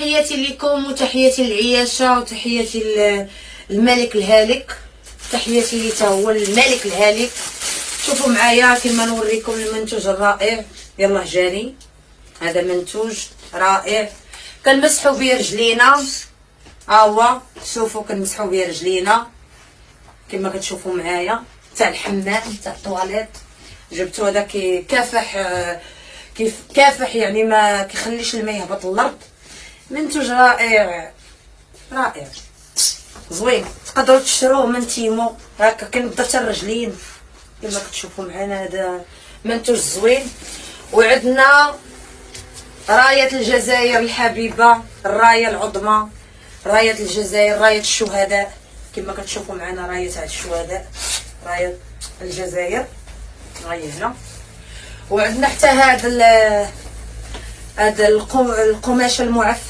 تحياتي لكم وتحياتي للعياشه وتحياتي الملك الهالك، تحياتي لي تا هو الملك الهالك. شوفوا معايا كما نوريكم المنتوج الرائع. يلا جاني هذا منتوج رائع كنمسحوا به رجلينا. ها هو شوفوا كنمسحوا به رجلينا كما كتشوفوا معايا، تاع الحمام تاع الطواليت. جبتو هذا كيكافح، كيف كافح يعني ما كيخليش الماء يهبط للارض. منتوج رائع رائع زوين، تقدروا تشروه من تيمو. هكا كنبدا حتى الرجلين كما كتشوفوا معنا. هذا منتوج زوين. وعندنا رايه الجزائر الحبيبه، الرايه العظمى، رايه الجزائر، رايه الشهداء كما كتشوفوا معنا. رايه تاع الشهداء، رايه الجزائر رايه هنا. وعندنا حتى هذا القماش المعفن